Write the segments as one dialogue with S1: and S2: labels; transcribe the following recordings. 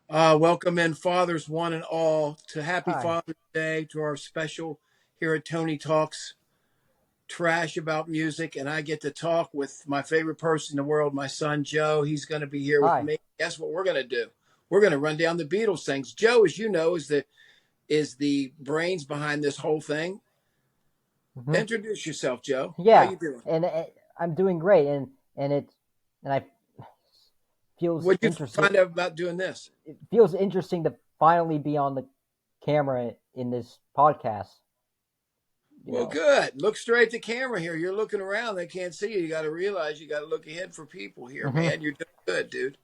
S1: Welcome in, fathers one and all, to Happy
S2: Hi.
S1: Father's Day, to our special here at Tony Talks Trash About Music. And I get to talk with my favorite person in the world, my son Joe. He's going to be here with
S2: Hi.
S1: me. Guess what we're going to do? We're going to run down the Beatles things. Joe, as you know, is the brains behind this whole thing.
S2: hmm
S1: Introduce yourself, Joe. How
S2: Yeah,
S1: you doing?
S2: and I'm doing great, and I feels
S1: What'd you
S2: interesting.
S1: find out about doing this?
S2: It feels interesting to finally be on the camera in this podcast. You
S1: Well,
S2: know.
S1: good. Look straight at the camera here. You're looking around. They can't see you. You got to realize you got to look ahead for people here,
S2: hmm
S1: man. You're doing good, dude.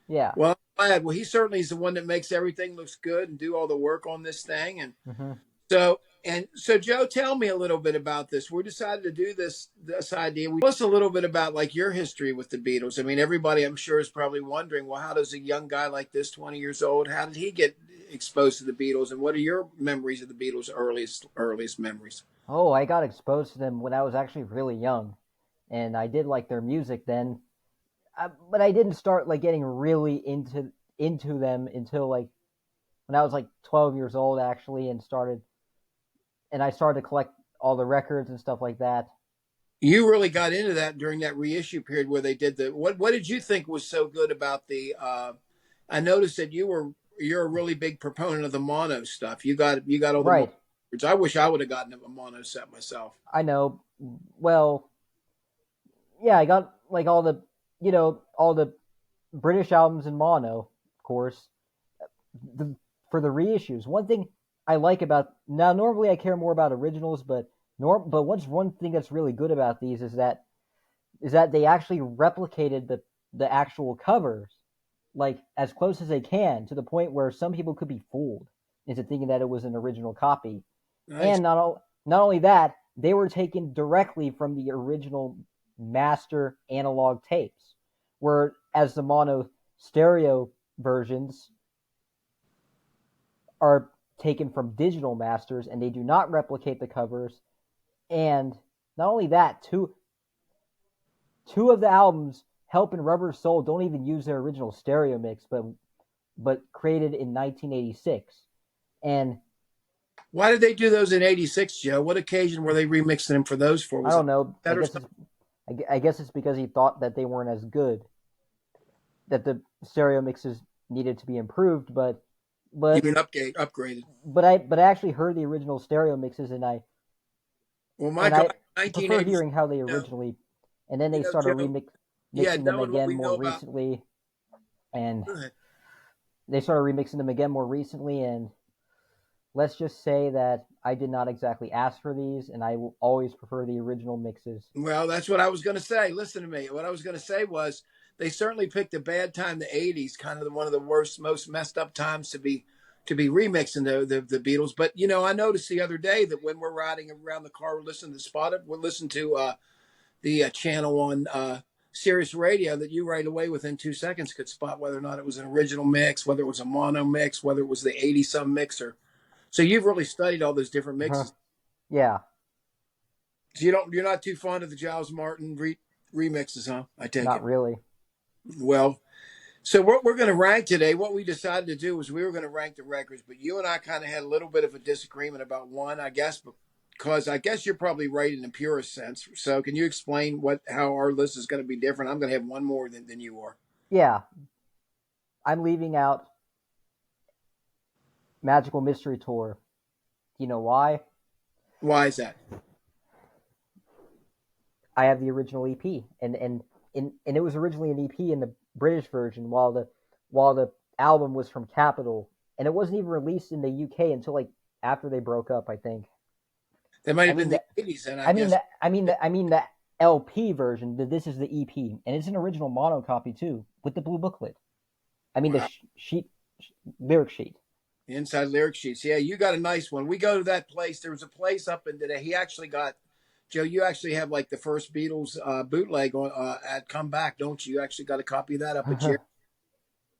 S2: Yeah.
S1: Well, I'm glad. Well, he certainly is the one that makes everything looks good and do all the work on this thing. And
S2: hmm
S1: so, Joe, tell me a little bit about this. We decided to do this idea. Tell us a little bit about like your history with the Beatles. I mean, everybody I'm sure is probably wondering, well, how does a young guy like this, 20 years old, how did he get exposed to the Beatles, and what are your memories of the Beatles' earliest memories?
S2: Oh, I got exposed to them when I was actually really young, and I did like their music then. But I didn't start like getting really into them until like when I was like 12 years old actually, and I started to collect all the records and stuff like that.
S1: You really got into that during that reissue period where they did the what did you think was so good about the I noticed that you're a really big proponent of the mono stuff. You got all the mono
S2: Right.
S1: records. I wish I would have gotten a mono set myself.
S2: I know. Well, yeah, I got like all the British albums in mono, of course. The, for the reissues, one thing I like about now, normally I care more about originals, but one thing that's really good about these is that they actually replicated the actual covers like as close as they can to the point where some people could be fooled into thinking that it was an original copy.
S1: Nice.
S2: And not only that, they were taken directly from the original master analog tapes, whereas the mono stereo versions are taken from digital masters and they do not replicate the covers. And not only that, two of the albums, Help and Rubber Soul, don't even use their original stereo mix, but created in 1986. And
S1: Why did they do those in '86, Joe? What occasion were they remixing them for those for?
S2: I
S1: Was it
S2: don't know.
S1: that or something?
S2: I guess it's because he thought that they weren't as good, that the stereo mixes needed to be improved.
S1: You
S2: But
S1: mean upgraded?
S2: but I actually heard the original stereo mixes,
S1: Well, my
S2: and
S1: God,
S2: I prefer
S1: 1980s.
S2: hearing how they
S1: You know,
S2: originally, and then they started
S1: Joe. Yeah,
S2: mixing them
S1: knowing what
S2: again
S1: we know
S2: more
S1: about.
S2: recently, and
S1: Go ahead.
S2: they started remixing them again more recently, and let's just say that I did not exactly ask for these, and I will always prefer the original mixes.
S1: Well, that's what I was going to say. Listen to me. What I was going to say was they certainly picked a bad time, the '80s, kind of one of the worst, most messed up times to be remixing the Beatles. But I noticed the other day that when we're riding around the car, we're listening to we're listening to the channel on Sirius Radio, that you right away within 2 seconds could spot whether or not it was an original mix, whether it was a mono mix, whether it was the 80 some mixer. So you've really studied all those different
S2: Uh-huh.
S1: mixes.
S2: Yeah,
S1: So you're not too fond of the Giles Martin remixes, huh? I take
S2: not
S1: it.
S2: really.
S1: Well, so what we're going to rank today, what we decided to do was we were going to rank the records, but you and I kind of had a little bit of a disagreement about one, I guess, because I guess you're probably right in the purest sense. So can you explain how our list is going to be different? I'm going to have one more than you are.
S2: Yeah, I'm leaving out Magical Mystery Tour. Do you know why?
S1: Why is that?
S2: I have the original EP, and it was originally an EP in the British version, while the album was from Capitol, and it wasn't even released in the UK until like after they broke up. I think.
S1: That might
S2: I
S1: have been
S2: mean
S1: the
S2: the
S1: 80s, then I
S2: I mean
S1: guess.
S2: the I mean the LP version. This is the EP, and it's an original mono copy too with the blue booklet. I mean the
S1: Wow.
S2: lyric sheet.
S1: The inside lyric sheets. Yeah, you got a nice one. We go to that place. There was a place up in today. He actually got Joe. You actually have like the first Beatles bootleg on at Come Back, don't you? You actually got a copy of that up at Jerry.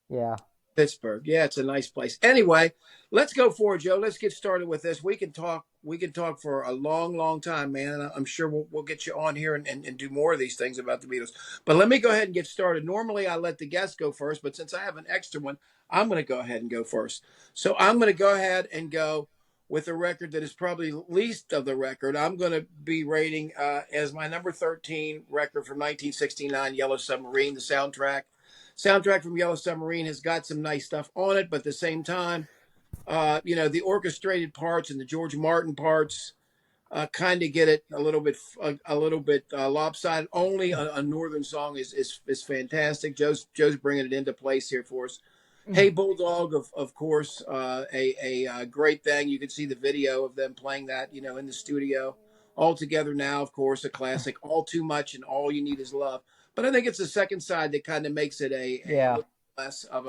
S2: Yeah.
S1: Pittsburgh. Yeah, it's a nice place. Anyway, let's go forward, Joe. Let's get started with this. We can talk. We can talk for a long, long time, man. And I'm sure we'll get you on here and do more of these things about the Beatles. But let me go ahead and get started. Normally, I let the guests go first, but since I have an extra one, I'm going to go ahead and go first. So I'm going to go ahead and go with a record that is probably least of the record. I'm going to be rating as my number 13 record from 1969, Yellow Submarine, the soundtrack from Yellow Submarine has got some nice stuff on it, but at the same time, the orchestrated parts and the George Martin parts kind of get it a little bit lopsided. Only a Northern song is fantastic. Joe's bringing it into place here for us. Hey Bulldog, of course, a great thing. You can see the video of them playing that, in the studio. All Together Now, of course, a classic. All Too Much and All You Need Is Love. But I think it's the second side that kind of makes it a
S2: Yeah.
S1: little less of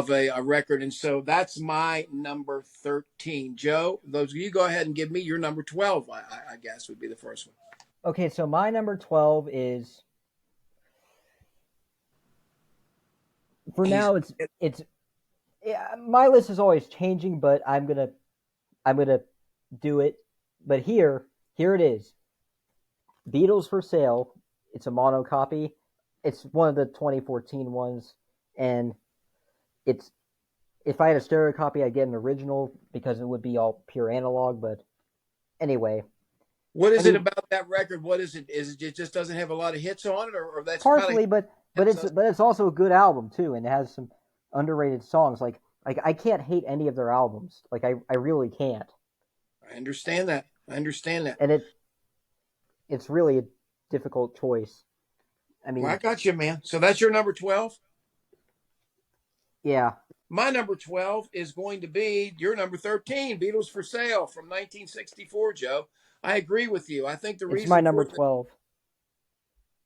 S1: a record. And so that's my number 13. Joe, those you go ahead and give me your number 12. I guess would be the first one.
S2: Okay, so my number 12 is for
S1: He's
S2: now. It's yeah, my list is always changing, but I'm gonna do it. But here it is. Beatles for Sale. It's a mono copy. It's one of the 2014 ones, and it's if I had a stereo copy, I'd get an original because it would be all pure analog. But anyway,
S1: What
S2: I
S1: is it
S2: mean,
S1: about that record? What is it? Is it just doesn't have a lot of hits on it, or that's kind of
S2: partially, but it's also a good album too, and it has some underrated songs. Like I can't hate any of their albums. Like I really can't,
S1: I understand that. I understand that.
S2: and it's really a difficult choice. I
S1: Well, I
S2: mean,
S1: got you, man. So that's your number 12.
S2: yeah,
S1: My number 12 is going to be your number 13, Beatles for Sale from 1964, Joe. I agree with you. I think the
S2: it's my
S1: reason
S2: number
S1: for it,
S2: 12.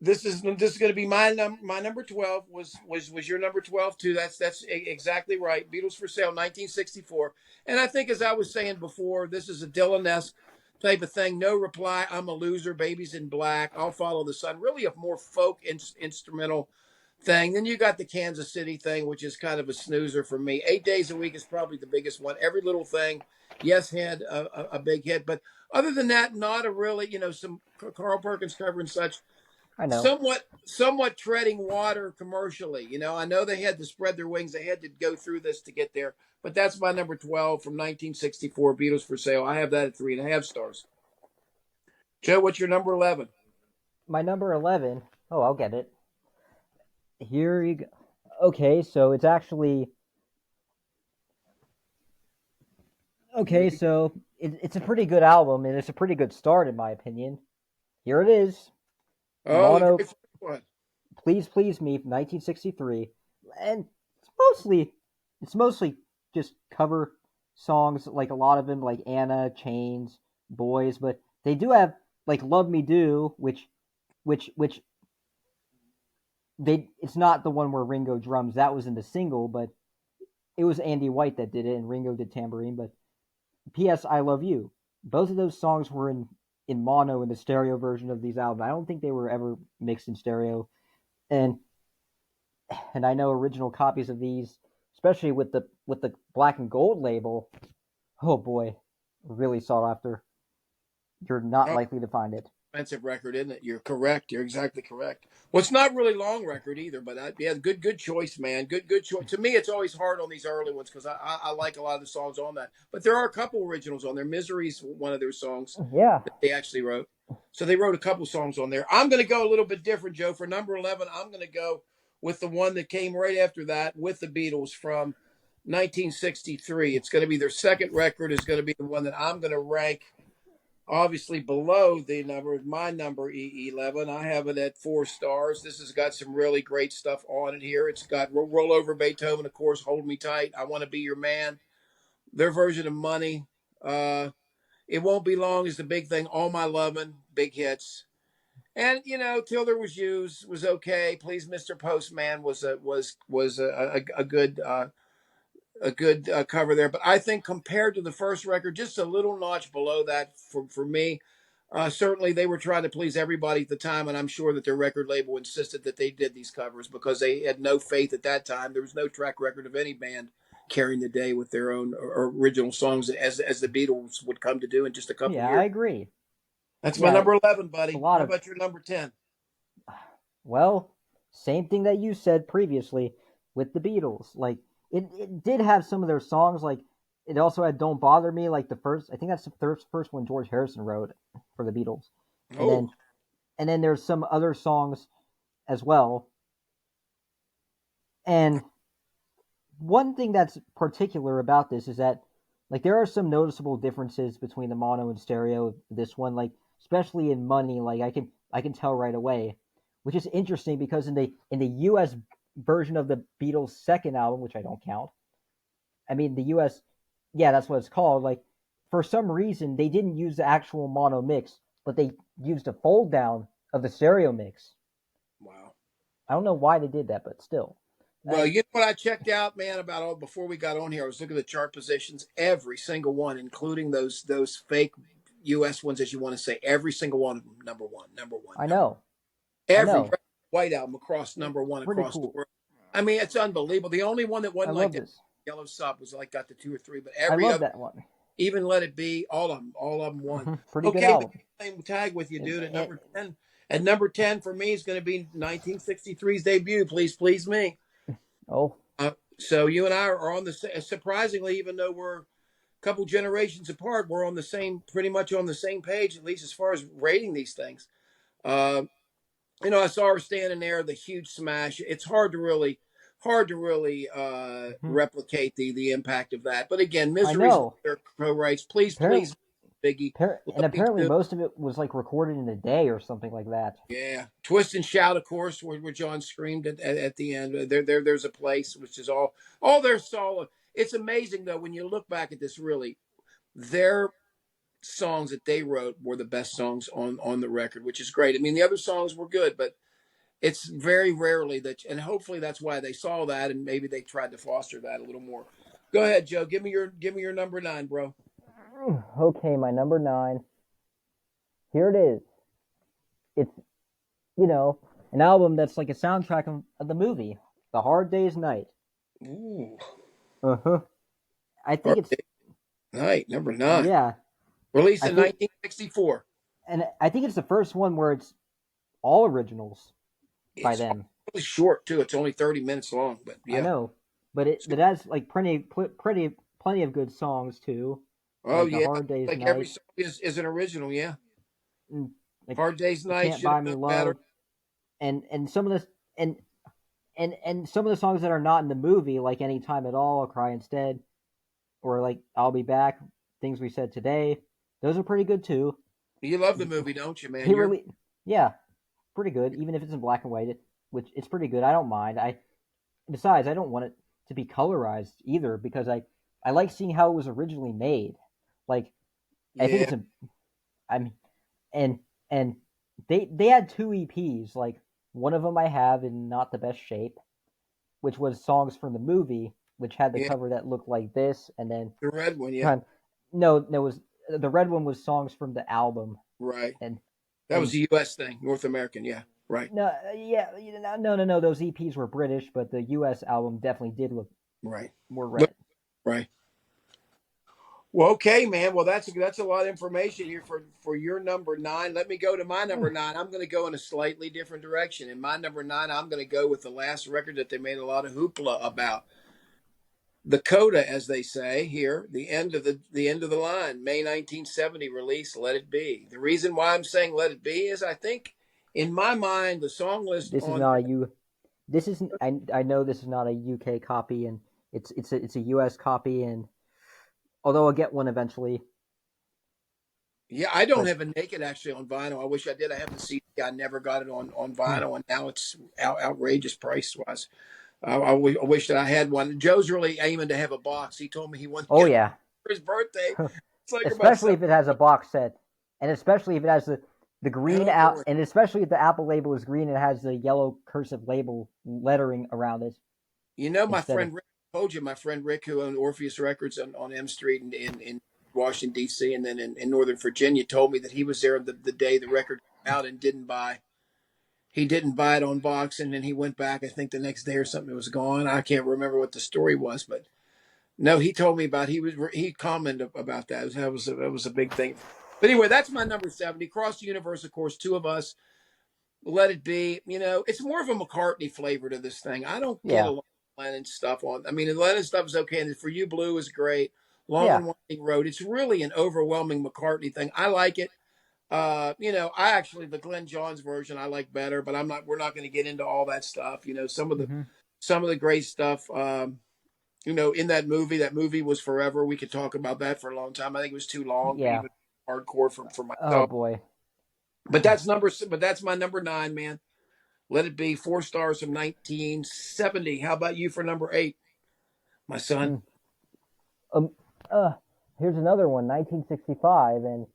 S1: this is going to be my number 12 was your number 12 too. That's exactly right. Beatles for Sale 1964. And I think as I was saying before, this is a Dylan-esque type of thing. No Reply, I'm a Loser, Babies in Black, I'll Follow the Sun. Really a more folk instrumental thing. Then you got the Kansas City thing, which is kind of a snoozer for me. 8 Days a Week is probably the biggest one. Every Little Thing, yes, had a big hit, but other than that, not a really, some Carl Perkins cover and such.
S2: I know.
S1: Somewhat treading water commercially. I know they had to spread their wings. They had to go through this to get there. But that's my number 12 from 1964, Beatles for Sale. I have that at 3.5 stars. Joe, what's your number 11?
S2: My number 11. Oh, I'll get it. Here you go. Okay, so it's actually okay. So it's a pretty good album, and it's a pretty good start in my opinion. Here it is,
S1: Oh, the very
S2: Mono.
S1: first one.
S2: Please, please me, from 1963, and it's mostly just cover songs, like a lot of them, like Anna, Chains, Boys, but they do have like Love Me Do, which they it's not the one where Ringo drums. That was in the single, but it was Andy White that did it, and Ringo did tambourine. But P.S. I Love You. Both of those songs were in mono in the stereo version of these albums. I don't think they were ever mixed in stereo, and and I know original copies of these, especially with the black and gold label. Oh boy, really sought after. You're not
S1: Oh,
S2: likely to find it.
S1: expensive record, isn't it? You're correct. You're exactly correct. Well, it's not really long record either, but yeah, good choice, man. Good choice. To me, it's always hard on these early ones because I like a lot of the songs on that. But there are a couple originals on there. Misery's one of their songs
S2: Yeah,
S1: that they actually wrote. So they wrote a couple songs on there. I'm going to go a little bit different, Joe. For number 11, I'm going to go with the one that came right after that with the Beatles from 1963. It's going to be their second record. Is going to be the one that I'm going to rank obviously below my number 11. I have it at 4 stars. This has got some really great stuff on it here. It's got Roll Over Beethoven, of course, Hold Me Tight, I Want to Be Your Man, their version of Money. It Won't Be Long is the big thing. All My Lovin', big hits. And Till There Was Used was okay. Please, Mr. Postman was a good cover there. But I think compared to the first record, just a little notch below that for me. Certainly, they were trying to please everybody at the time, and I'm sure that their record label insisted that they did these covers because they had no faith at that time. There was no track record of any band carrying the day with their own original songs, as the Beatles would come to do in just a couple
S2: Yeah, I
S1: years.
S2: agree.
S1: That's my
S2: Yeah,
S1: number 11,
S2: it's a
S1: buddy.
S2: lot
S1: How
S2: of,
S1: about your number 10?
S2: well, same thing that you said previously with the Beatles. Like it did have some of their songs. Like it also had "Don't Bother Me." Like the first, I think that's the first one George Harrison wrote for the Beatles, and
S1: Oh,
S2: then there's some other songs as well. And one thing that's particular about this is that like there are some noticeable differences between the mono and stereo of this one, like especially in money. Like I can tell right away, which is interesting because in the U.S. version of the Beatles' second album, which I don't count, I mean the U.S. Yeah, that's what it's called. Like for some reason they didn't use the actual mono mix, but they used a fold down of the stereo mix.
S1: wow.
S2: I don't know why they did that, but still.
S1: Well, you know what I checked out, man, about all before we got on here. I was looking at the chart positions, every single one, including those fake U.S. ones, as you want to say, every single one of them, number one, number one,
S2: I
S1: number.
S2: know, I
S1: Every
S2: know,
S1: White Album across
S2: it's
S1: number one
S2: pretty
S1: across the
S2: cool.
S1: world. I mean, it's unbelievable. The only one that
S2: I
S1: wasn't like
S2: love
S1: that,
S2: this.
S1: Yellow Sub, was like got the two or three, but
S2: I
S1: every
S2: love
S1: other,
S2: that one.
S1: even Let It Be, all of them won.
S2: Pretty good
S1: Okay, but
S2: album.
S1: same tag with you,
S2: And,
S1: dude. At number 10 for me is going to be 1963's debut. Please, please me.
S2: oh,
S1: So you and I are on the surprisingly, even though we're a couple generations apart, we're on the same, pretty much on the same page, at least as far as rating these things. Uh, I saw her standing there, the huge smash. It's hard to really replicate the impact of that. But again,
S2: I
S1: Misery's
S2: know.
S1: co-writes. Please,
S2: Apparently,
S1: please, Biggie.
S2: and
S1: Love Me
S2: apparently
S1: Too.
S2: most of it was like recorded in a day or something like that.
S1: Yeah, Twist and Shout, of course, where John screamed at the end. There's a place, which is all their solo. It's amazing though when you look back at this. Really, their songs that they wrote were the best songs on the record, which is great. I mean, the other songs were good, but it's very rarely that, and hopefully that's why they saw that, and maybe they tried to foster that a little more. Go ahead, Joe. Give me your number 9, bro.
S2: Okay, my number 9. Here it is. It's you know an album that's like a soundtrack of the movie, The Hard Day's Night.
S1: Ooh,
S2: Uh huh. I think
S1: Hard
S2: it's
S1: Day's Night, number 9,
S2: yeah.
S1: released
S2: I
S1: in
S2: think
S1: 1964.
S2: and I think it's the first one where it's all originals by
S1: It's
S2: them.
S1: really short too. It's only 30 minutes long, but
S2: I
S1: yeah.
S2: know, but it has like plenty of good songs too,
S1: Oh
S2: like A
S1: yeah,
S2: Hard Day's
S1: like every
S2: Night,
S1: song is an original. Yeah,
S2: and like
S1: Hard Day's
S2: You
S1: Night
S2: Can't
S1: should have
S2: Buy Me
S1: known better.
S2: Love, and some of the and some of the songs that are not in the movie, like Anytime at All, Cry Instead, or like I'll Be Back, Things We Said Today, those are pretty good too.
S1: You love the movie, don't you, man?
S2: He
S1: You're
S2: really, yeah, pretty good, even if it's in black and white. Which it's pretty good. I don't mind. Besides, I don't want it to be colorized either because I like seeing how it was originally made. Like I think
S1: yeah,
S2: it's a I'm and and they had two EPs. Like one of them I have in not the best shape, which was songs from the movie, which had the
S1: yeah.
S2: cover that looked like this, and then
S1: The red one, yeah,
S2: kind no was the red one was songs from the album,
S1: right.
S2: and
S1: That was
S2: and
S1: the U.S. thing, North American. Yeah, right,
S2: no yeah no those EPs were British, but the U.S. album definitely did look
S1: right.
S2: more
S1: Look,
S2: red.
S1: right. Well, okay, man. Well, that's a lot of information here for your number 9. Let me go to my number 9. I'm going to go in a slightly different direction. In my number 9, I'm going to go with the last record that they made a lot of hoopla about. The coda, as they say here, the end of the line, May 1970 release, Let It Be. The reason why I'm saying Let It Be is I think, in my mind, the song list
S2: This is
S1: on
S2: not a U. This isn't. I know this is not a UK copy, and it's a US copy, and although I'll get one eventually,
S1: yeah, I don't
S2: but
S1: have a naked actually on vinyl. I wish I did. I have the CD. I never got it on vinyl, and now it's outrageous price wise. I wish that I had one. Joe's really aiming to have a box. He told me he wanted to
S2: oh
S1: get
S2: yeah,
S1: for his birthday. It's like about
S2: especially
S1: seven.
S2: if it has a box set, and especially if it has the green
S1: Oh
S2: out,
S1: boy!
S2: and especially if the Apple label is green and it has the yellow cursive label lettering around it
S1: You know, my
S2: instead of
S1: friend Rick, I told you my friend Rick, who owned Orpheus Records on M Street in Washington D.C. and then in Northern Virginia, told me that he was there the day the record came out and he didn't buy it on box, and then he went back. I think the next day or something, it was gone. I can't remember what the story was, but no, he told me about he commented about that. That was a big thing. But anyway, that's my number 70. Across the Universe, of course, Two of Us, Let It Be. It's more of a McCartney flavor to this thing. I don't get a
S2: Yeah,
S1: lot of Lennon stuff on. I mean, the Lennon stuff is okay, and For You Blue is great. Long
S2: yeah.
S1: and Winding Road. It's really an overwhelming McCartney thing. I like it. I actually the Glenn Johns version I like better, but we're not going to get into all that stuff.
S2: Hmm.
S1: Some of the great stuff. In that movie was forever. We could talk about that for a long time. I think it was too long to
S2: Yeah.
S1: even hardcore for
S2: Oh
S1: myself.
S2: boy.
S1: But that's my number 9, man. Let It Be, 4 stars from 1970. How about you for number 8, my son?
S2: Mm. Um. Uh. Here's another one, 1965, and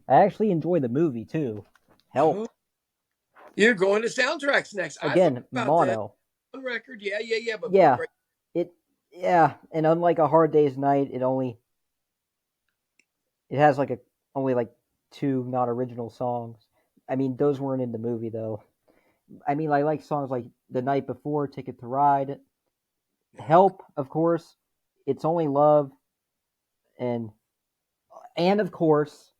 S2: I actually enjoy the movie too. Help.
S1: Oh, you're going to soundtracks next. I thought
S2: Again,
S1: about that
S2: mono.
S1: on record. Yeah. But
S2: Yeah.
S1: great.
S2: It. Yeah, and unlike A Hard Day's Night, it has like a only like two not original songs. I mean, those weren't in the movie though. I mean, I like songs like The Night Before, Ticket to Ride, Help, of course, It's Only Love, and of course,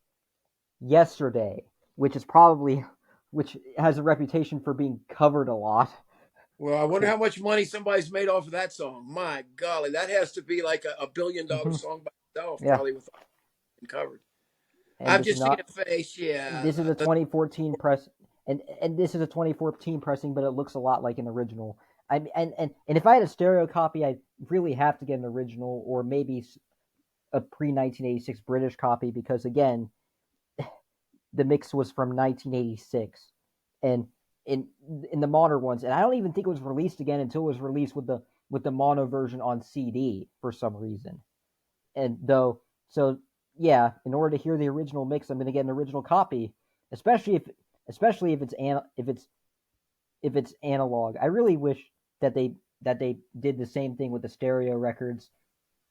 S2: Yesterday, which has a reputation for being covered a lot.
S1: Well, I wonder how much money somebody's made off of that song. My golly, that has to be like a $1 billion
S2: Hmm.
S1: song by itself,
S2: Yeah,
S1: probably with covered.
S2: and
S1: I've just seen a face. Yeah,
S2: this is a 2014 press, and this is a 2014 pressing, but it looks a lot like an original. And if I had a stereo copy, I'd really have to get an original or maybe a pre 1986 British copy because again, the mix was from 1986, and in the modern ones, and I don't even think it was released again until it was released with the mono version on CD for some reason. And though, so yeah, in order to hear the original mix, I'm going to get an original copy, especially if it's analog. I really wish that they did the same thing with the stereo records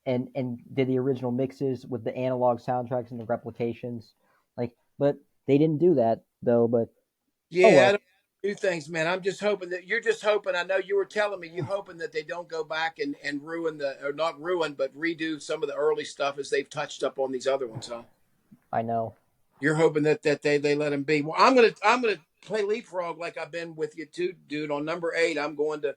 S2: and did the original mixes with the analog soundtracks and the replications. But they didn't do that though. But oh
S1: yeah. I
S2: well,
S1: don't do things, man. I'm just hoping that you're just hoping. I know you were telling me you're hoping that they don't go back and ruin or not ruin, but redo some of the early stuff as they've touched up on these other ones, huh?
S2: I know.
S1: You're hoping that they let him be. Well, I'm gonna play leapfrog like I've been with you too, dude. On number 8, I'm going to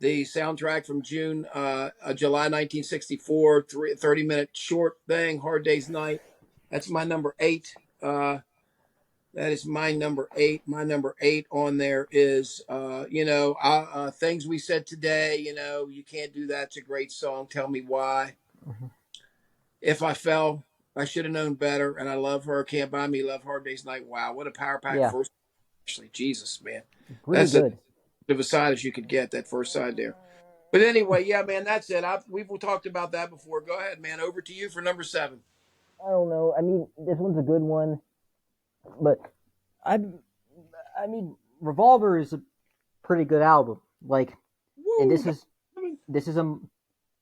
S1: the soundtrack from July 1964, 30-minute short thing, Hard Day's Night. That's my number 8. That is my number 8. My number 8 on there is, Things We Said Today. You can't do that. It's a great song. Tell Me Why.
S2: Mhm.
S1: If I Fell, I Should Have Known Better. And I Love Her. Can't Buy Me Love, Hard Day's Night. Wow, what a power pack
S2: Yeah,
S1: first. Actually, Jesus, man.
S2: really
S1: That's as
S2: good.
S1: good of a side as you could get, that first side there. But anyway, yeah, man, that's it. We've talked about that before. Go ahead, man. Over to you for number 7.
S2: I don't know. I mean, this one's a good one, but I I mean, Revolver is a pretty good album. And
S1: Woo!
S2: this is a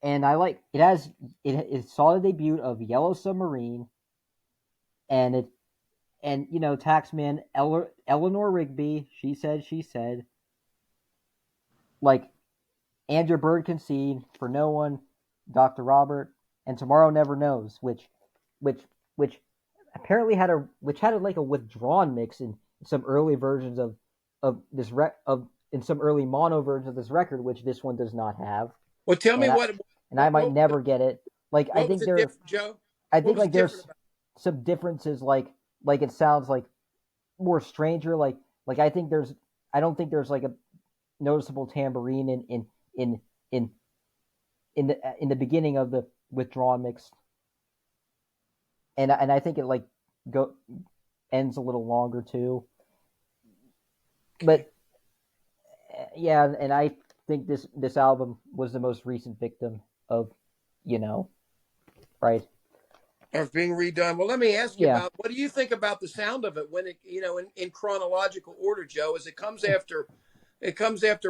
S2: and I like it has it saw the debut of Yellow Submarine and it and Taxman Eleanor Rigby, she said like Andrew Bird Concede, For No One, Dr. Robert, and Tomorrow Never Knows, which which apparently had like a withdrawn mix in some early versions of this of in some early mono versions of this record, which this one does not have.
S1: Well, tell me
S2: And I might
S1: what
S2: never get it. Like
S1: what was it different, Joe?
S2: I
S1: What
S2: think
S1: was
S2: like
S1: different
S2: there's
S1: about
S2: some differences like it sounds like more stranger like I don't think there's like a noticeable tambourine in in in the beginning of the withdrawn mix, and I think it like go ends a little longer too.
S1: Okay.
S2: But yeah, and I think this album was the most recent victim of you know right.
S1: Of being redone. Well, let me ask you
S2: Yeah,
S1: about what do you think about the sound of it when it, in chronological order, Joe, as it comes after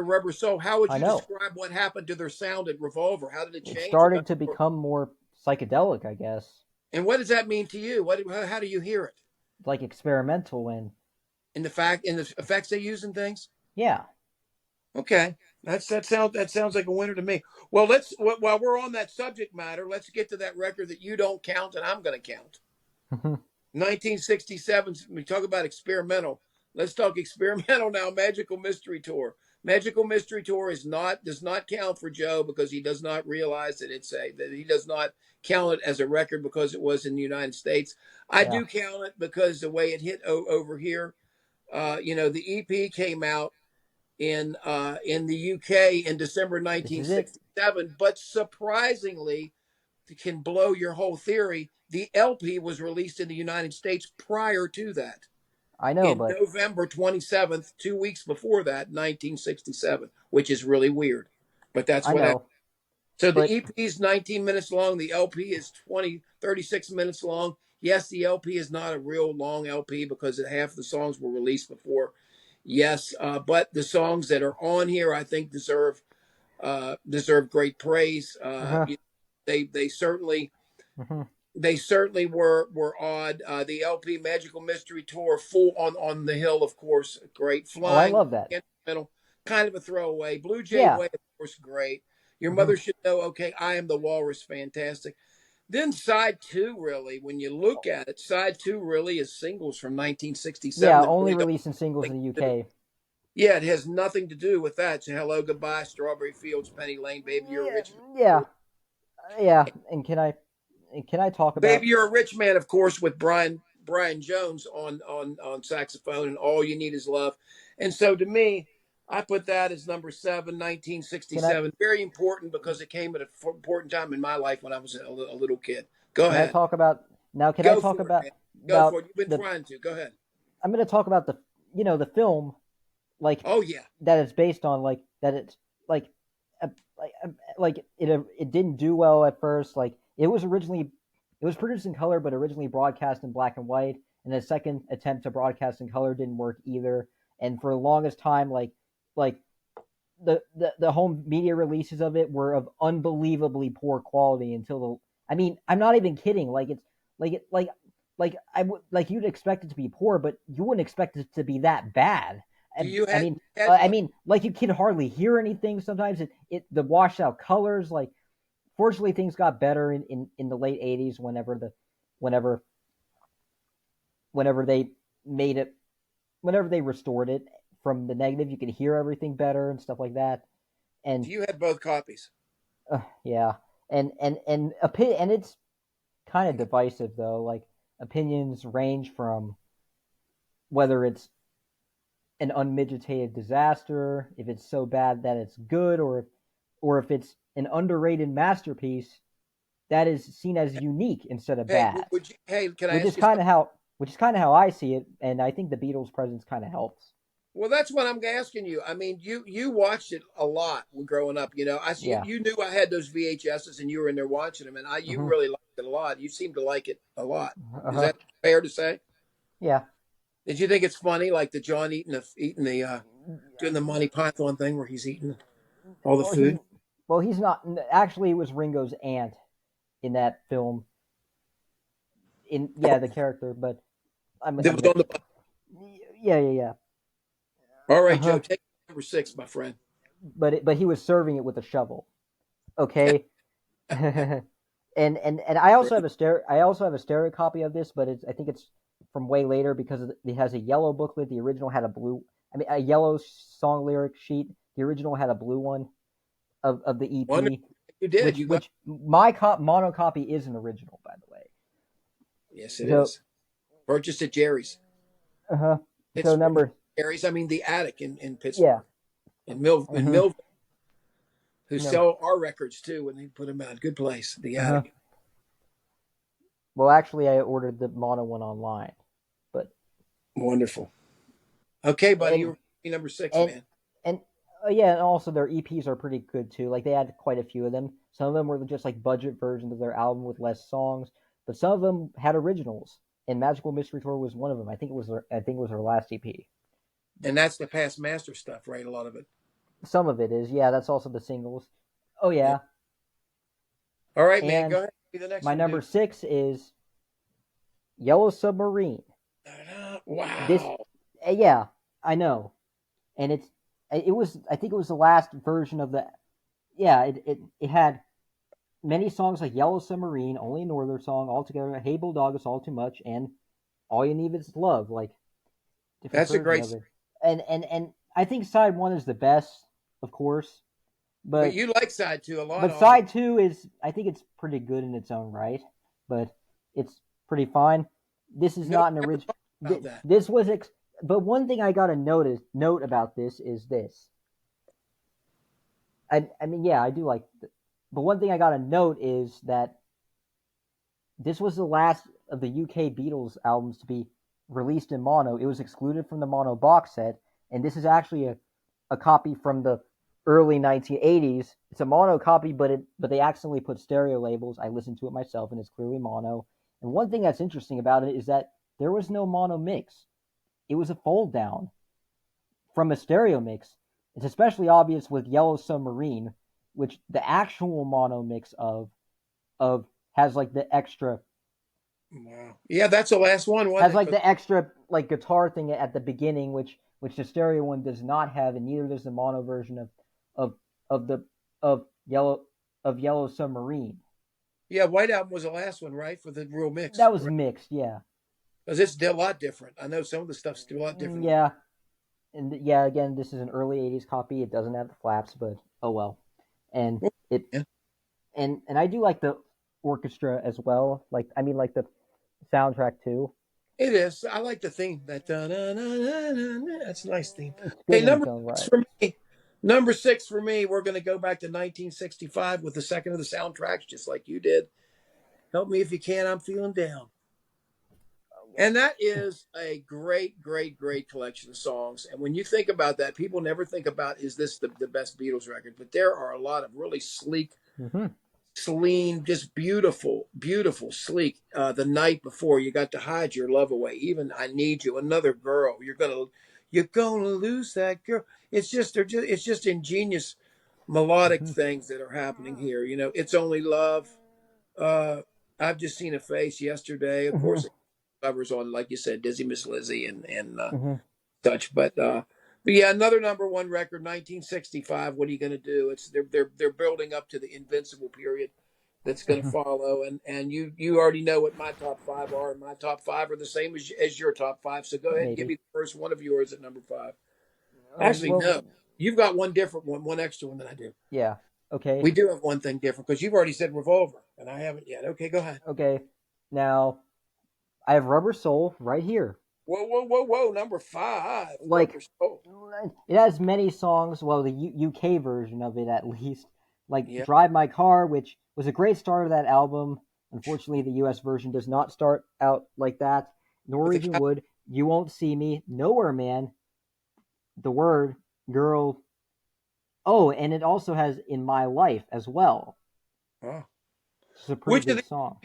S1: Rubber Soul. How would
S2: I
S1: you
S2: know.
S1: describe what happened to their sound at Revolver? How did it
S2: It
S1: change?
S2: started to become more psychedelic, I guess.
S1: And what does that mean to you? How do you hear it?
S2: like experimental and
S1: In the effects they use and things?
S2: yeah.
S1: Okay. That sounds like a winner to me. Well, while we're on that subject matter, let's get to that record that you don't count and I'm going to count. 1967. We talk about experimental. Let's talk experimental now. Magical Mystery Tour. Magical Mystery Tour does not count for Joe because he does not realize that he does not count it as a record because it was in the United States. I
S2: Yeah.
S1: do count it because the way it hit over here. The EP came out in the UK in December
S2: This is it.
S1: 1967, but surprisingly, can blow your whole theory. The LP was released in the United States prior to that
S2: I know,
S1: in
S2: but
S1: November 27th, 2 weeks before that, 1967, which is really weird. But that's
S2: I
S1: what happened.
S2: know,
S1: So the
S2: but
S1: EP is 19 minutes long. The LP is 36 minutes long. Yes, the LP is not a real long LP because half the songs were released before. Yes, but the songs that are on here, I think, deserve great praise.
S2: uh-huh.
S1: They certainly
S2: Mhm.
S1: they certainly were odd. The LP Magical Mystery Tour, full on the hill, of course, great.
S2: Oh, I
S1: Flying,
S2: love that.
S1: instrumental, kind of a throwaway. Blue Jay
S2: Yeah.
S1: Way, of course, great. Your
S2: Mhm.
S1: mother should know. Okay, I am the Walrus, fantastic. Then side two, really, when you look at it, side two really is singles from
S2: Yeah,
S1: 1967 that
S2: only
S1: really don't
S2: releasing singles
S1: have
S2: in the
S1: anything to do.
S2: UK.
S1: Yeah, it has nothing to do with that. So hello, goodbye, Strawberry Fields, Penny Lane, baby, you're a
S2: Yeah,
S1: rich
S2: yeah,
S1: man.
S2: yeah. And can I talk
S1: Baby,
S2: about
S1: you're a rich man, of course, with Brian Jones on saxophone, and all you need is love. And so to me, I put that as number seven,
S2: can I
S1: 1967. Very important because it came at an important time in my life when I was a little kid. Go
S2: can I
S1: ahead.
S2: talk about now can I
S1: Go
S2: talk
S1: for it, man. Go
S2: about
S1: for it. You've been
S2: the
S1: trying to. Go ahead.
S2: I'm going to talk about the film, like
S1: Oh, yeah.
S2: that it's based on, like that it's like uh, like it didn't do well at first. Like it was produced in color, but originally broadcast in black and white. And the second attempt to broadcast in color didn't work either. And for the longest time, like the home media releases of it were of unbelievably poor quality until I mean, I'm not even kidding. Like it's like it like I would like you'd expect it to be poor, but you wouldn't expect it to be that bad.
S1: Do you
S2: I
S1: had,
S2: mean,
S1: had
S2: like you can hardly hear anything sometimes. The washed out colors. Like, fortunately, things got better in the late '80s. Whenever whenever they made it, whenever they restored it from the negative, you could hear everything better and stuff like that. And
S1: you had both copies?
S2: yeah, and it's kind of divisive though. Like, opinions range from whether it's an unmitigated disaster, if it's so bad that it's good, or if it's an underrated masterpiece that is seen as unique instead of
S1: Hey,
S2: bad.
S1: would you? Hey, can I
S2: Which is
S1: ask you
S2: kind
S1: something?
S2: of how which is kind of how I see it, and I think the Beatles' presence kind of helps.
S1: Well, that's what I'm asking you. I mean, you watched it a lot when growing up.
S2: Yeah.
S1: You knew I had those VHSs, and you were in there watching them, and you
S2: Hmm.
S1: really liked it a lot. You seem to like it a lot. Is
S2: Uh-huh.
S1: that fair to say?
S2: Yeah.
S1: Did you think it's funny, like the John eating the doing the Monty Python thing where he's eating all the
S2: Well, he's
S1: food?
S2: well, he's not actually. It was Ringo's aunt in that film. In Yeah, the character, but
S1: That
S2: I'm
S1: was
S2: gonna.
S1: on the.
S2: Yeah.
S1: All
S2: Uh
S1: right, Joe,
S2: huh.
S1: take number six, my friend.
S2: But he was serving it with a shovel. Okay. And I also have a stereo copy of this, but I think it's from way later because it has a yellow booklet. The original had a blue. I mean, a yellow song lyric sheet. The original had a blue one of the
S1: Wonderful.
S2: EP,
S1: You did. You got.
S2: which my mono copy is an original, by the way.
S1: Yes, it
S2: So
S1: is. Purchased at Jerry's,
S2: uh-huh. So
S1: Pittsburgh.
S2: number
S1: Jerry's. I mean, the Attic in
S2: yeah.
S1: Pittsburgh, in
S2: Uh-huh.
S1: Millville, who
S2: Number
S1: sell our records too when they put them out. Good place, the
S2: uh-huh.
S1: Attic.
S2: Well, actually, I ordered the mono one online, but
S1: Wonderful. Okay, buddy, you
S2: and
S1: were number six,
S2: and
S1: man.
S2: and yeah, and also their EPs are pretty good too. Like, they had quite a few of them. Some of them were just like budget versions of their album with less songs, but some of them had originals. And Magical Mystery Tour was one of them. I think it was their last EP.
S1: And that's the past master stuff, right? A lot of it.
S2: Some of it is, yeah. That's also the singles. Oh
S1: Yeah.
S2: yeah,
S1: All right, man. Go
S2: and
S1: ahead. Be the next
S2: my
S1: one,
S2: number
S1: dude.
S2: 6 is Yellow Submarine. This,
S1: Wow.
S2: yeah, I know, and it was, I think it was the last version of the, yeah, it had many songs like Yellow Submarine, Only a Northern Song, Altogether, Hey Bulldog, It's All Too Much, and All You Need Is Love, like different
S1: That's a
S2: version
S1: great,
S2: of it. And I think side one is the best, of course,
S1: but
S2: but
S1: you like side two a lot,
S2: but
S1: obviously.
S2: side two is, I think it's pretty good in its own right, but it's pretty fine. This is
S1: No,
S2: not an
S1: never
S2: original.
S1: thought about that.
S2: This was, but one thing I got to note about this is this. I mean, yeah, I do like, but one thing I got to note is that this was the last of the UK Beatles albums to be released in mono. It was excluded from the mono box set, and this is actually a copy from the early 1980s. It's a mono copy, but they accidentally put stereo labels. I listened to it myself, and it's clearly mono. And one thing that's interesting about it is that there was no mono mix. It was a fold down from a stereo mix. It's especially obvious with Yellow Submarine, which the actual mono mix of has like the extra,
S1: Wow. Yeah, that's the last one, wasn't
S2: has
S1: it?
S2: like
S1: 'Cause
S2: the extra like guitar thing at the beginning, which the stereo one does not have, and neither does the mono version of of the of Yellow Submarine.
S1: yeah, White Album was the last one, right, for the real mix,
S2: That was
S1: right?
S2: mixed, yeah.
S1: Because it's still a lot different. I know some of the stuff's still a lot different.
S2: Yeah, and yeah, again, this is an early '80s copy. It doesn't have the flaps, but oh well. And
S1: Well,
S2: it
S1: yeah,
S2: and I do like the orchestra as well. Like, I mean, like the soundtrack too.
S1: it is. I like the theme. That that's a nice theme.
S2: It's
S1: Okay,
S2: good in its own
S1: six
S2: right.
S1: for me. Number six for me. We're going to go back to 1965 with the second of the soundtracks, just like you did. Help me if you can. I'm feeling down. And that is a great, great, great collection of songs. And when you think about that, people never think about, is this the best Beatles record? But there are a lot of really sleek,
S2: Mm-hmm.
S1: Celine, just beautiful, beautiful, sleek. The night before, you got to hide your love away. Even I need you, another girl. You're gonna lose that girl. It's just ingenious melodic
S2: Mm-hmm.
S1: things that are happening here. You know, it's only love. Uh, I've just seen a face yesterday. Of
S2: Mm-hmm.
S1: course, it covers on, like you said, Dizzy Miss Lizzie and
S2: Mm-hmm.
S1: such. But yeah, another number one record, 1965. What are you going to do? It's they're building up to the Invincible period that's going to
S2: Mm-hmm.
S1: follow, and you already know what my top five are. And my top five are the same as your top five. So go ahead and give
S2: Maybe.
S1: me the first one of yours at number five. Actually,
S2: Well,
S1: no, you've got one different one, one extra one than I do.
S2: yeah. Okay.
S1: We do have one thing different because you've already said Revolver, and I haven't yet. Okay, go ahead.
S2: Okay. Now I have Rubber Soul right here.
S1: Whoa, whoa, whoa, whoa! Number five,
S2: Like,
S1: Rubber Soul.
S2: it has many songs. Well, the UK version of it, at least, like
S1: Yeah,
S2: "Drive My Car," which was a great start of that album. Unfortunately, the US version does not start out like that.
S1: with the
S2: Norwegian
S1: cow.
S2: Wood, "You Won't See Me," "Nowhere Man," "The Word," "Girl." Oh, and it also has "In My Life" as well.
S1: Oh.
S2: It's a pretty
S1: Which of
S2: good
S1: the
S2: song.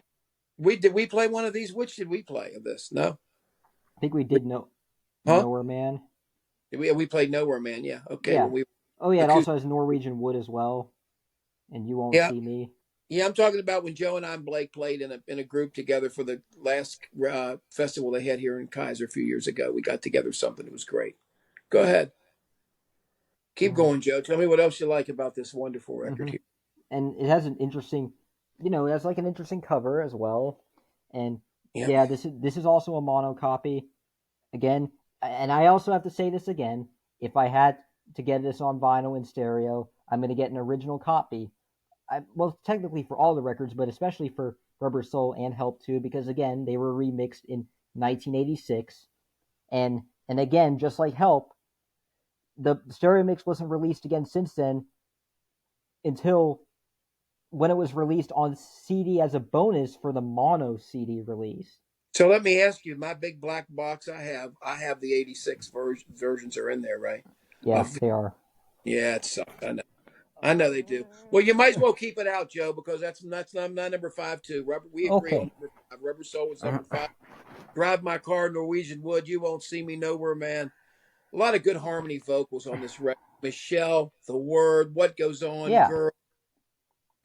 S1: we did we play one of these? Which did we play of this? No,
S2: I think we
S1: we,
S2: did know
S1: huh?
S2: "Nowhere Man."
S1: We played Nowhere Man. Yeah. Okay.
S2: Yeah.
S1: When we
S2: Oh yeah, it
S1: acoustic.
S2: also has Norwegian Wood as well, and "You Won't
S1: Yeah.
S2: See Me."
S1: Yeah. I'm talking about when Joe and I and Blake played in a group together for the last festival they had here in Kaiser a few years ago. We got together something. It was great. Go ahead. Keep
S2: Mm-hmm.
S1: going, Joe. Tell me what else you like about this wonderful record
S2: Mm-hmm.
S1: here.
S2: And it has an interesting, it has like an interesting cover as well. And
S1: Yeah.
S2: yeah, this is also a mono copy again. And I also have to say this again: if I had to get this on vinyl and stereo, I'm going to get an original copy. Well, technically for all the records, but especially for Rubber Soul and Help too, because again they were remixed in 1986, and again, just like Help, the stereo mix wasn't released again since then until when it was released on CD as a bonus for the mono CD release.
S1: So let me ask you, my big black box I have the 86 versions are in there, right?
S2: Yeah,
S1: Of
S2: they are.
S1: yeah, it sucks. I know. I know they do. Well, you might as well keep it out, Joe, because that's not number five too. Rubber, we agree on
S2: Okay.
S1: number five. Rubber Soul was number five. Drive My Car, Norwegian Wood, You Won't See Me Nowhere, Man. A lot of good harmony vocals on this record. Michelle, The Word, What Goes On,
S2: Yeah,
S1: Girl.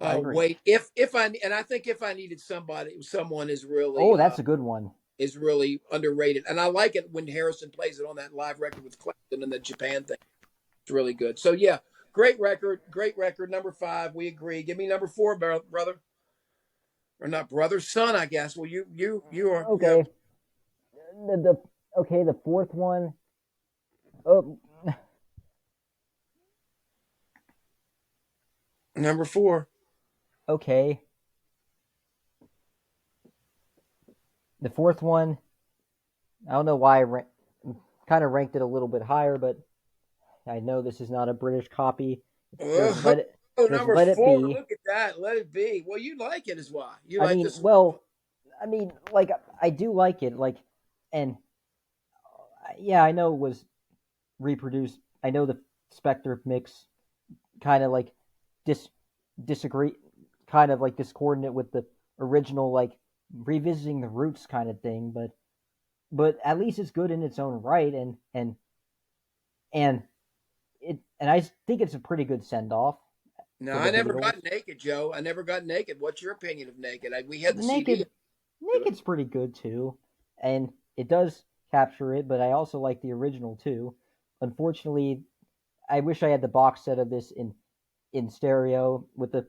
S2: I agree.
S1: Wait, if I and I think if I needed somebody, someone is
S2: Oh,
S1: really
S2: that's a good one.
S1: is really underrated, and I like it when Harrison plays it on that live record with Clapton and the Japan thing. It's really good. So yeah, great record, great record. Number 5, we agree. Give me number 4, brother, or not brother, son, I guess. Well, you are
S2: Okay. The okay, the fourth one. Oh,
S1: number 4.
S2: okay. The fourth one. I don't know why I kind of ranked it a little bit higher, but I know this is not a British copy.
S1: Oh,
S2: There's
S1: number
S2: Let It
S1: 4.
S2: Be.
S1: Look at that. Let it be. Well, you like it, is why you
S2: I
S1: like
S2: mean,
S1: this.
S2: well, I mean, like I do like it, like, and yeah, I know it was reproduced. I know the Spectre mix kind of like dis disagree, kind of like discordant with the original, like revisiting the roots kind of thing. But at least it's good in its own right, and and I think it's a pretty good send off
S1: No,
S2: for the
S1: I never
S2: Beatles.
S1: got naked, Joe. I never got naked. What's your opinion of naked? We had the CD.
S2: Naked, Naked's pretty good too, and it does capture it. But I also like the original too. Unfortunately, I wish I had the box set of this in stereo with the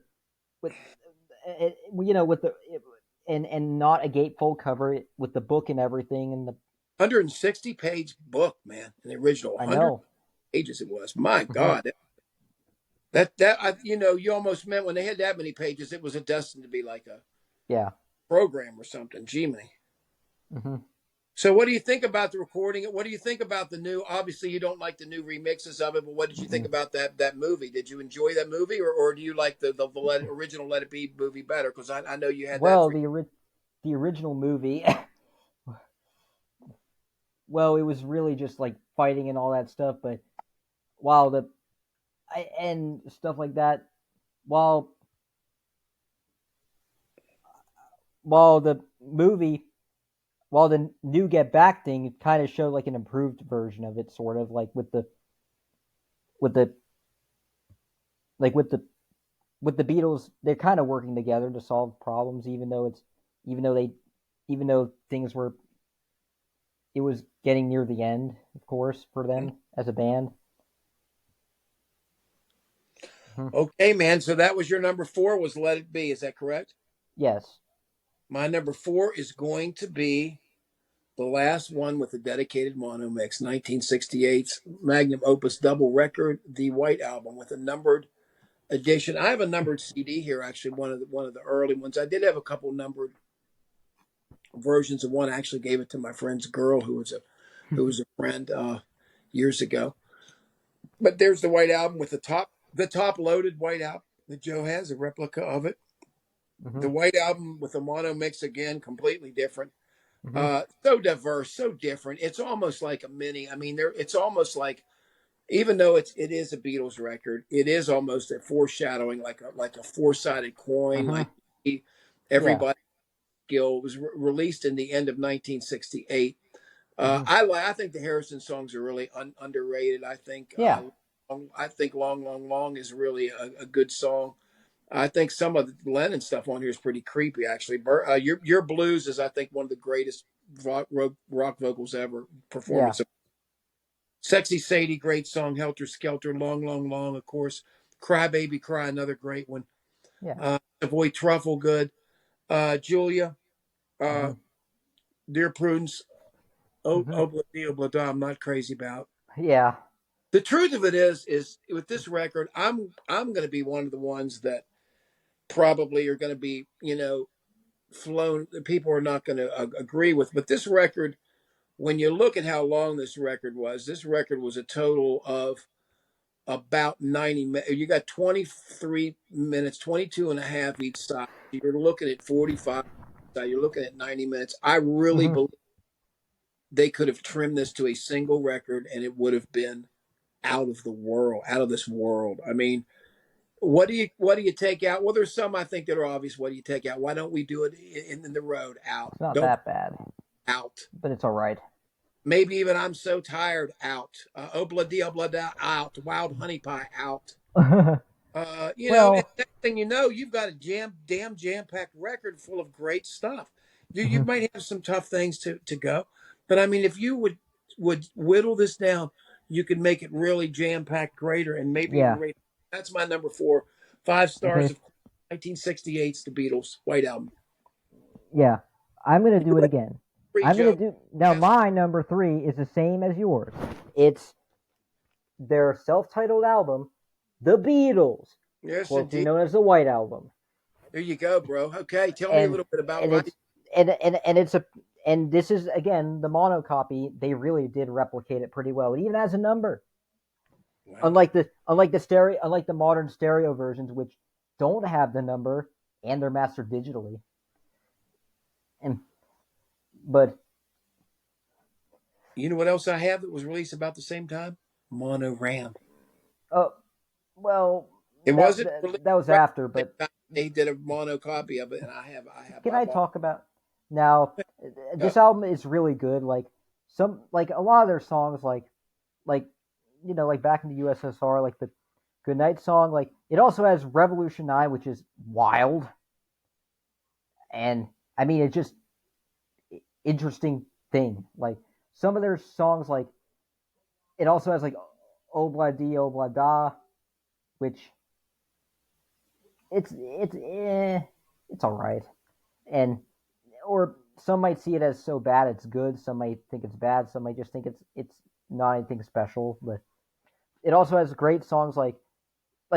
S2: with with the and not a gatefold cover with the book and everything and the
S1: 160-page book, man. In the original,
S2: I
S1: 100
S2: know.
S1: pages it was. My
S2: Hmm.
S1: God, you almost meant when they had that many pages, it was a destined to be like a
S2: Yeah.
S1: program or something. Gee.
S2: Hmm.
S1: So, what do you think about the recording? What do you think about the new? Obviously, you don't like the new remixes of it, but what did you think
S2: Mm-mm.
S1: about that movie? Did you enjoy that movie, or do you like the original Let It Be movie better? Because I know you had that
S2: Well,
S1: for.
S2: the original movie, well, it was really just like fighting and all that stuff. But while and stuff like that, while while the movie, while the new Get Back thing kind of showed like an improved version of it, sort of like with the like with the Beatles, they're kind of working together to solve problems, even though they even though things were it was getting near the end, of course, for them as a band. Mhm.
S1: Okay, man. So that was your number 4. Was Let It Be? Is that correct?
S2: Yes.
S1: My number 4 is going to be the last one with the dedicated mono mix, 1968's magnum opus double record, the White Album, with a numbered edition. I have a numbered CD here, actually, one of the early ones. I did have a couple numbered versions of one. I actually gave it to my friend's girl, who was a friend years ago. But there's the White Album with the top loaded White Album that Joe has, a replica of it.
S2: Hmm.
S1: The White Album with the mono mix again, completely different.
S2: Hmm.
S1: So diverse, so different. It's almost like a mini. I mean, it's almost like, even though it is a Beatles record, it is almost a foreshadowing, like a four-sided coin.
S2: Hmm.
S1: Like
S2: Yeah.
S1: everybody skill was released in the end of 1968.
S2: Hmm.
S1: I think the Harrison songs are really underrated.
S2: Yeah.
S1: I think Long Long Long is really a good song. I think some of the Lennon stuff on here is pretty creepy, actually. Your blues is, I think, one of the greatest rock vocals ever.
S2: Yeah.
S1: Performance of Sexy Sadie, great song. Helter Skelter, Long Long Long, of course. Cry Baby Cry, another great one.
S2: Yeah.
S1: Savoy Truffle, good. Julia, uh,
S2: Hmm.
S1: Dear Prudence,
S2: Hmm.
S1: Obla Di Obla Da, I'm not crazy about.
S2: Yeah.
S1: The truth of it is with this record, I'm going to be one of the ones that probably are going to be, flown. People are not going to agree with. But this record, when you look at how long this record was a total of about 90 minutes. You got 23 minutes, 22 and a half each side. You're looking at 45. So you're looking at 90 minutes. I really
S2: Hmm.
S1: believe they could have trimmed this to a single record and it would have been out of this world. I mean, what do you take out? Well, there's some I think that are obvious. What do you take out? Why don't we do it in the road? Out.
S2: It's not
S1: Don't
S2: that bad,
S1: out.
S2: but it's all right.
S1: Maybe even I'm so tired. Out. Obla di obla da, out. Wild honey pie, out. And
S2: Well,
S1: next thing you know, you've got a damn jam packed record full of great stuff. You might have some tough things to go, but I mean, if you would whittle this down, you could make it really jam packed, greater, and maybe even
S2: Yeah.
S1: great. That's my number four, 5 stars
S2: Okay.
S1: of 1968's The Beatles White Album.
S2: Yeah. I'm gonna
S1: You
S2: do it
S1: went
S2: again.
S1: three,
S2: I'm gonna
S1: Joe.
S2: do now.
S1: Yes,
S2: My number three is the same as yours. It's their self-titled album, The Beatles,
S1: yes,
S2: colloquially
S1: indeed.
S2: known as the White Album.
S1: There you go, bro. Okay, tell me a
S2: and
S1: little bit about
S2: and
S1: why.
S2: it's and it's a and this is again the mono copy. They really did replicate it pretty well. It even has a number,
S1: Wow.
S2: unlike the modern stereo versions, which don't have the number and they're mastered digitally. And but
S1: You know what else I have that was released about the same time? Monogram.
S2: oh well,
S1: It
S2: that
S1: wasn't
S2: that,
S1: released
S2: that was
S1: right
S2: after.
S1: at the same
S2: But
S1: time. They did a mono copy of it, and I have
S2: can
S1: my
S2: I
S1: mono.
S2: talk about now? This album is really good. Like a lot of their songs, like like back in the USSR, like the Good Night song. Like it also has Revolution 9, which is wild, and I mean it's just interesting thing. Like some of their songs, like it also has like Obla Di Obla Da, which it's all right, and or some might see it as so bad it's good. Some might think it's bad. Some might just think it's not anything special. But it also has great songs like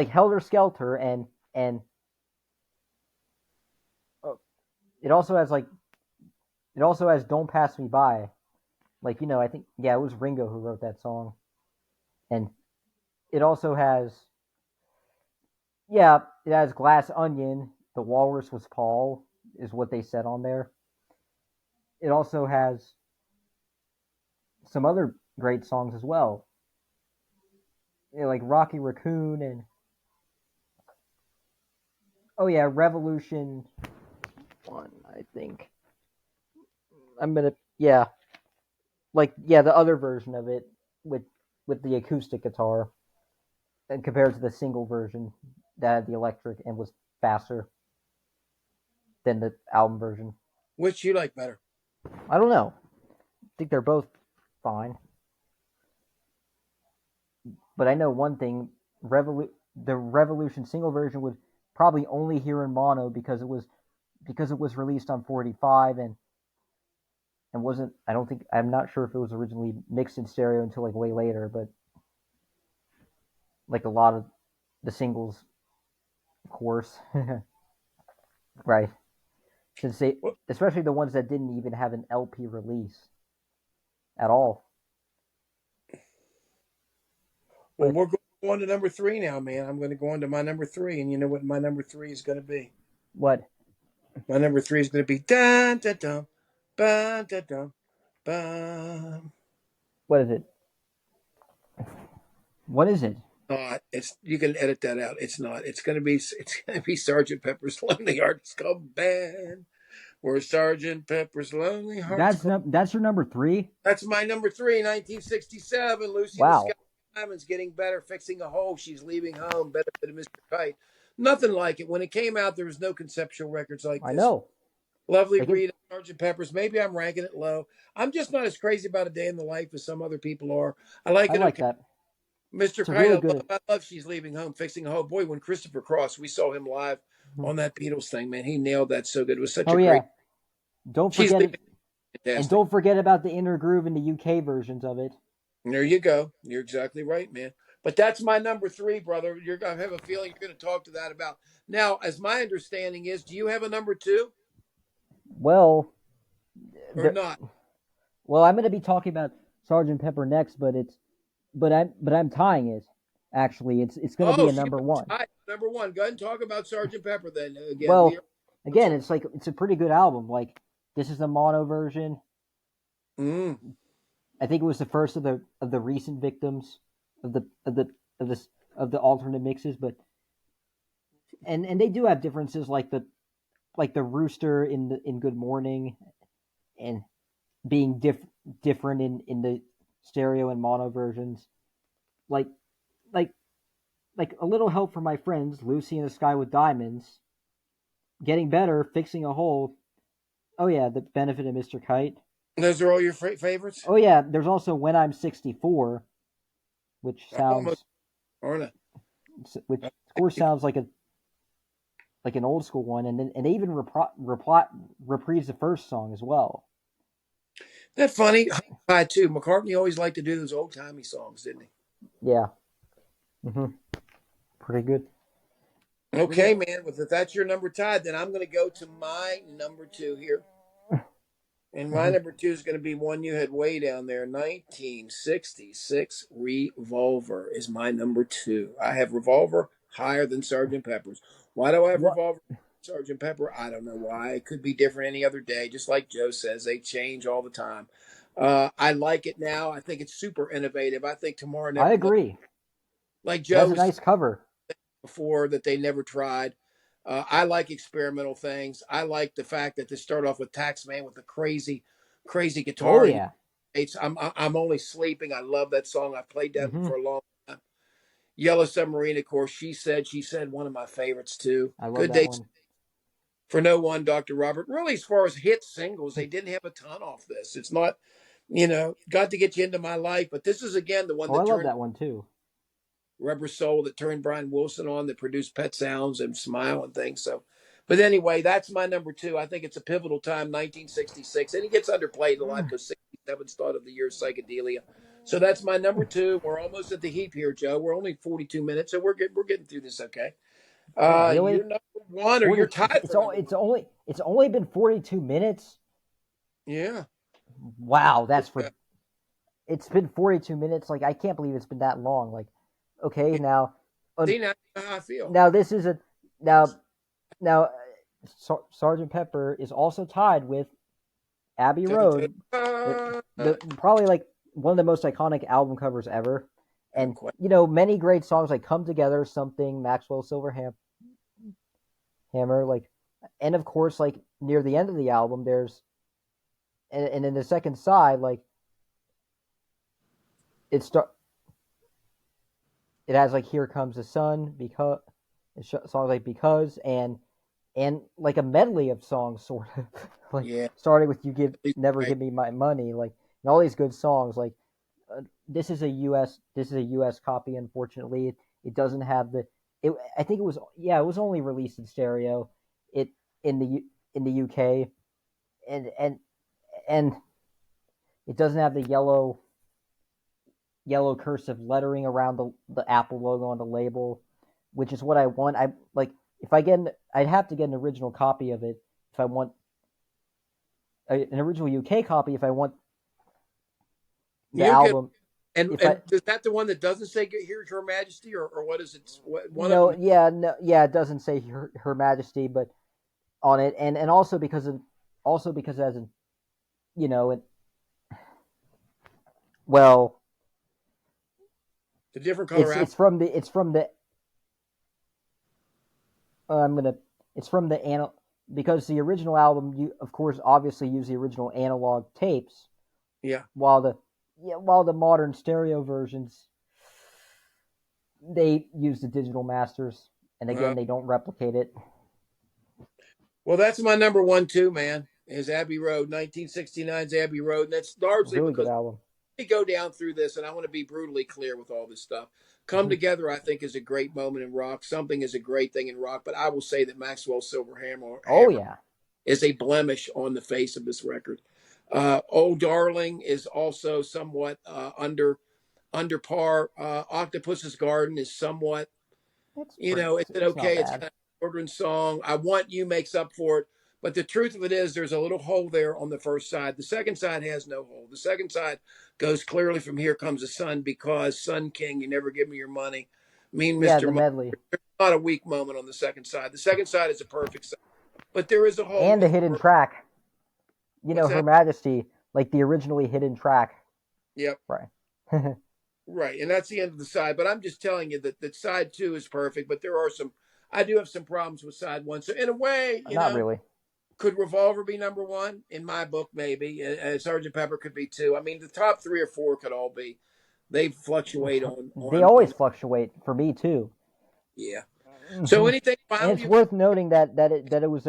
S2: Helter Skelter and oh, it also has like it also has Don't Pass Me By. Like I think it was Ringo who wrote that song, and it also has it has Glass Onion. The Walrus Was Paul is what they said on there. It also has some other great songs as well, like Rocky Raccoon and Revolution One. I think I'm gonna the other version of it with the acoustic guitar, and compared to the single version that had the electric and was faster than the album version.
S1: Which you like better?
S2: I don't know. I think they're both fine, but I know one thing: the Revolution single version would probably only hear in mono because it was released on 45 and wasn't. I don't think I'm not sure if it was originally mixed in stereo until like way later, but like a lot of the singles, of course, right? Since they,
S1: Well,
S2: especially the ones that didn't even have an LP release at all.
S1: well,
S2: But
S1: we're going on to number three now, man. I'm going to go on to my number three, and you know what my number three is going to be?
S2: what
S1: My number three is going to be dun dun dun, dun dun dun, dun.
S2: what is it? What is it?
S1: Not. It's you can edit that out. It's not. It's going to be Sergeant Pepper's Lonely Hearts Club Band. Where Sergeant Pepper's Lonely Hearts Club.
S2: That's your number three.
S1: That's my number three, 1967. Lucy in the Sky
S2: Wow,
S1: Diamonds getting better, fixing a hole. She's leaving home. Benefit of Mr. Kite. Nothing like it. When it came out, there was no conceptual records like
S2: I
S1: this.
S2: know.
S1: Lovely
S2: Like it.
S1: Rita, Sergeant Pepper's. Maybe I'm ranking it low. I'm just not as crazy about A Day in the Life as some other people are. I like
S2: I
S1: it
S2: like
S1: okay.
S2: that.
S1: Mr.
S2: It's a
S1: Kite,
S2: really good.
S1: I love She's Leaving Home, fixing a hole. Boy, when Christopher Cross, we saw him live
S2: Mhm.
S1: on that Beatles thing, man. He nailed that so good. It was such
S2: Oh
S1: a great.
S2: yeah, don't
S1: She's
S2: forget
S1: Leaving,
S2: it, and
S1: fantastic.
S2: don't forget about the inner groove in the UK versions of it.
S1: There you go. You're exactly right, man. But that's my number three, brother. I have a feeling you're going to talk to that about. Now, as my understanding is, do you have a number two
S2: Well,
S1: or
S2: the,
S1: not?
S2: I'm going to be talking about Sergeant Pepper next, but I'm tying it. Actually, it's going to be
S1: Oh,
S2: a
S1: so you
S2: number one.
S1: number one. Go ahead and talk about Sergeant Pepper then. Again, we
S2: Well,
S1: are.
S2: again, it's a pretty good album. Like this is the mono version.
S1: Mm.
S2: I think it was the first of the recent victims of of this of the alternate mixes, but and they do have differences like the rooster in Good Morning and being different in the stereo and mono versions. Like like like a little help from my friends, Lucy in the Sky with Diamonds, getting better, fixing a hole. Oh yeah, the benefit of Mr. Kite.
S1: Those are all your favorites?
S2: Oh yeah, there's also When I'm 64, which
S1: I almost
S2: sounds,
S1: aren't
S2: which
S1: I?
S2: of course sounds like an old school one, and then and they even reprise the first song as well.
S1: That funny? I too. McCartney always liked to do those old timey songs, didn't he?
S2: Yeah, hmm pretty good. Pretty
S1: Okay,
S2: good.
S1: man. Well, if that's your number tied, then I'm going to go to my number two here. And my
S2: hmm
S1: number two is going to be one you had way down there. 1966 Revolver is my number two. I have Revolver higher than Sergeant Pepper's. Why do I have
S2: What?
S1: Revolver Sergeant Pepper? I don't know why. It could be different any other day. Just like Joe says, they change all the time. I like it now. I think it's super innovative. I think Tomorrow
S2: I
S1: Never Knows.
S2: agree.
S1: Like
S2: It
S1: Joe
S2: has a
S1: was
S2: nice cover.
S1: before that they never tried. I like experimental things. I like the fact that they start off with Taxman with the crazy
S2: Oh
S1: guitar. And
S2: yeah.
S1: I'm only sleeping. I love that song. I've played that
S2: hmm
S1: for a long time. Yellow Submarine, of course. She said one of my favorites too.
S2: I love
S1: Good
S2: that
S1: Day
S2: one.
S1: for No One, Dr. Robert. Really, as far as hit singles, they didn't have a ton off this. It's not, got to get you into my life, but this is again the one
S2: Oh, I
S1: that
S2: love
S1: turned
S2: that one too.
S1: Rubber Soul, that turned Brian Wilson on, that produced Pet Sounds and Smile and things. So, but anyway, that's my number two. I think it's a pivotal time, 1966, and it gets underplayed a lot because 67's thought of the year psychedelia. So that's my number two. We're almost at the heap here, Joe. We're only 42 minutes, so we're getting through this okay.
S2: Yeah, really.
S1: You're number one, or you're
S2: 40.
S1: tied for number one.
S2: It's only been 42 minutes.
S1: Yeah.
S2: Wow, that's
S1: Yeah.
S2: for. It's been 42 minutes. Like I can't believe it's been that long. Like, okay, now,
S1: See, now you know how I feel.
S2: now this is a now now Sergeant Pepper is also tied with Abbey
S1: Dun, dun,
S2: Road, the probably like one of the most iconic album covers ever.
S1: no
S2: And
S1: question.
S2: many great songs like "Come Together," "Something," Maxwell Silverhammer, like, and of course, like near the end of the album, there's and in the second side, like it start it has like "Here Comes the Sun," because songs like "Because," and like a medley of songs, sort of like
S1: Yeah.
S2: starting with "You Give
S1: He's
S2: Never
S1: great.
S2: Give Me My Money," like, and all these good songs. Like, this is a U.S. copy. Unfortunately, it doesn't have the. I think it was, yeah, it was only released in stereo. It in the UK, and and it doesn't have the yellow cursive lettering around the Apple logo on the label, which is what I want. I like if I get I'd have to get an original copy of it if I want an original UK copy if I want the
S1: You can,
S2: album.
S1: and
S2: If I
S1: and is that the one that doesn't say "Here's Your Majesty," or what is it? One of
S2: no,
S1: them.
S2: yeah, no, yeah, it doesn't say Her Majesty, but on it, and also because as in it, well,
S1: The different color apple.
S2: it's from the I'm gonna it's from the because the original album, you of course obviously use the original analog tapes,
S1: Yeah.
S2: while the modern stereo versions, they use the digital masters, and
S1: Uh,
S2: again they don't replicate it.
S1: well, that's my number one too, man. Is Abbey Road, 1969's Abbey Road, and that's largely
S2: Really good
S1: because
S2: album.
S1: we go down through this, and I want to be brutally clear with all this stuff. Come
S2: hmm
S1: Together, I think, is a great moment in rock. Something is a great thing in rock, but I will say that Maxwell Silverhammer
S2: Oh
S1: Hammer
S2: yeah.
S1: is a blemish on the face of this record. Oh Darling is also somewhat under par. Octopus's Garden is somewhat, it's an
S2: It's not
S1: okay. It's
S2: bad.
S1: kind of a children's song. I Want You makes up for it. But the truth of it is, there's a little hole there on the first side. The second side has no hole. The second side goes clearly from Here Comes the Sun, Because, Sun King, You Never Give Me Your Money, Mean
S2: Yeah,
S1: Mr.
S2: the
S1: Money.
S2: medley
S1: There's not a weak moment on the second side. The second side is a perfect side. But there is a hole
S2: and a
S1: in the
S2: hidden
S1: first.
S2: track.
S1: What's
S2: Her
S1: that?
S2: Majesty, like the originally hidden track.
S1: Yep.
S2: Right.
S1: Right. And that's the end of the side. But I'm just telling you that side two is perfect. But there are I do have some problems with side one. So in a way,
S2: Not really.
S1: could Revolver be number one? In my book, maybe. Sergeant Pepper could be two. I mean, the top three or four could all be. They fluctuate on
S2: They
S1: on
S2: always
S1: on.
S2: fluctuate for me too.
S1: Yeah. So
S2: hmm
S1: anything
S2: And
S1: final
S2: it's
S1: you got?
S2: worth noting that it was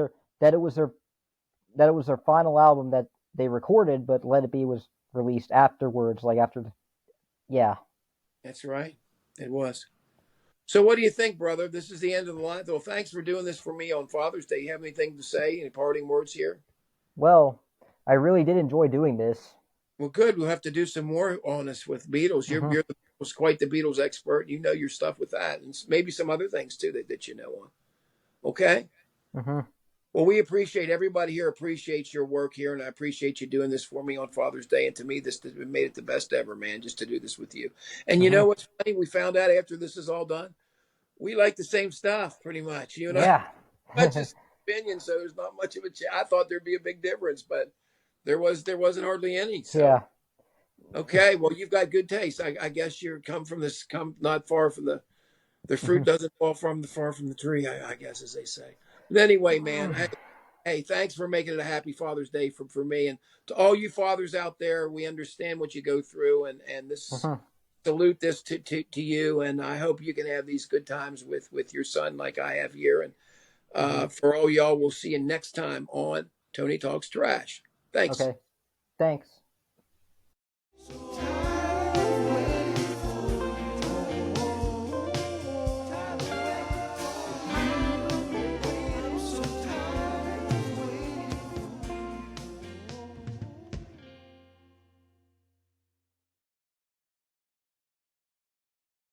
S2: their that it was their final album that they recorded, but Let It Be was released afterwards, like after the, yeah.
S1: That's right. It was. So what do you think, brother? This is the end of the line. Well, thanks for doing this for me on Father's Day. You have anything to say? Any parting words here?
S2: Well, I really did enjoy doing this.
S1: Well, good. We'll have to do some more on this with Beatles.
S2: Hmm.
S1: You're was quite the Beatles expert. You know your stuff with that, and maybe some other things too that you know on. Okay.
S2: Hmm.
S1: Well, we appreciate everybody here appreciates your work here, and I appreciate you doing this for me on Father's Day. And to me, this made it the best ever, man. Just to do this with you. And you
S2: Hmm.
S1: know what's funny? We found out after this is all done, we like the same stuff pretty much. You and I,
S2: Yeah.
S1: much as opinion, so there's not much of a. I thought there'd be a big difference, but there wasn't hardly any. So
S2: Yeah.
S1: okay, well you've got good taste. I guess you're come not far from the fruit
S2: Hmm.
S1: doesn't fall from the far from the tree. I guess as they say. But anyway, man, hey, thanks for making it a happy Father's Day for me and to all you fathers out there. We understand what you go through, and this
S2: Hmm.
S1: salute this to you, and I hope you can have these good times with your son like I have here. And
S2: Hmm.
S1: for all y'all, we'll see you next time on Tony Talks Trash. Thanks.
S2: Okay. Thanks.